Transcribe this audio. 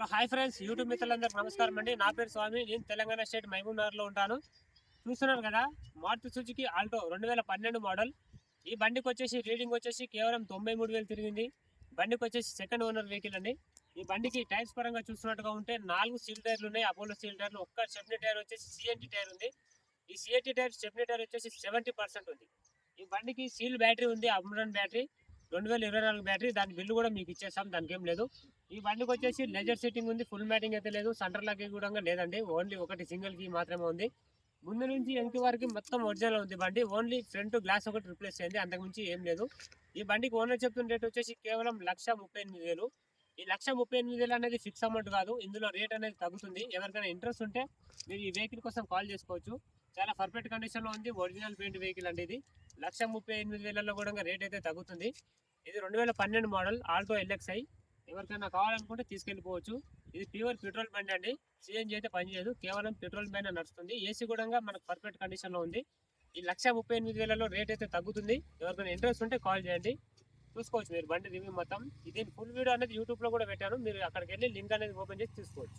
Hello hi friends, YouTube మిత్రులందరికీ నమస్కారం అండి. నా పేరు స్వామి. నేను తెలంగాణ స్టేట్ మహబూబ్నగర్లో ఉంటాను. చూస్తున్నారు కదా, మారుతి సుజుకి ఆల్టో 2012 మోడల్. ఈ బండికి వచ్చేసి రీడింగ్ వచ్చేసి కేవలం 93,000 తిరిగింది. బండికి వచ్చేసి సెకండ్ ఓనర్ వెహికల్ అండి. ఈ బండికి టైర్స్ పరంగా చూస్తున్నట్టుగా ఉంటే 4 సీల్ టైర్లు ఉన్నాయి. అపోలో సీల్ టైర్లు, ఒక్క స్టెప్నీ టైర్ వచ్చేసి సిఎన్టీ టైర్ ఉంది. ఈ సిఎన్టీ టైర్ స్టెప్నీ టైర్ వచ్చేసి 70% ఉంది. ఈ బండికి సీల్ బ్యాటరీ ఉంది, అమ్రన్ బ్యాటరీ 2024 బ్యాటరీ. దాని బిల్లు కూడా మీకు ఇచ్చేస్తాం, దానికి ఏం లేదు. ఈ బండికి వచ్చేసి లెజర్ సెట్టింగ్ ఉంది, ఫుల్ మ్యాటింగ్ అయితే లేదు, సెంటర్ లాక్ కూడా లేదండి. ఓన్లీ ఒకటి సింగిల్ కీ మాత్రమే ఉంది. ముందు నుంచి వెనక వరకు మొత్తం ఒరిజినల్ ఉంది బండి. ఓన్లీ ఫ్రంట్ గ్లాస్ ఒకటి రిప్లేస్ అయింది, అంతకుమించి ఏం లేదు. ఈ బండికి ఓనర్ చెప్తున్న రేట్ వచ్చేసి కేవలం 1,38,000. ఈ 1,38,000 అనేది ఫిక్స్ అమౌంట్ కాదు, ఇందులో రేట్ అనేది తగ్గుతుంది. ఎవరికైనా ఇంట్రెస్ట్ ఉంటే మీరు ఈ వెహికల్ కోసం కాల్ చేసుకోవచ్చు. చాలా పర్ఫెక్ట్ కండిషన్లో ఉంది, ఒరిజినల్ పెయింట్ వెహికల్ అండి ఇది. 1,38,000 కూడా రేట్ అయితే తగ్గుతుంది. ఇది 2012 మోడల్ ఆల్టో ఎల్ఎక్స్ఐ. ఎవరికైనా కావాలనుకుంటే తీసుకెళ్ళిపోవచ్చు. ఇది ప్యూర్ పెట్రోల్ బండి అండి, సిఎన్జీ అయితే పనిచేయదు, కేవలం పెట్రోల్ పైన నడుస్తుంది. ఏసీ కూడా మనకు పర్ఫెక్ట్ కండిషన్లో ఉంది. ఈ 1,38,000 రేట్ అయితే తగ్గుతుంది. ఎవరికైనా ఇంట్రెస్ట్ ఉంటే కాల్ చేయండి, చూసుకోవచ్చు మీరు బండి రివ్యూ మొత్తం. ఇది ఫుల్ వీడియో అనేది యూట్యూబ్లో కూడా పెట్టాను, మీరు అక్కడికి వెళ్ళి లింక్ అనేది ఓపెన్ చేసి చూసుకోవచ్చు.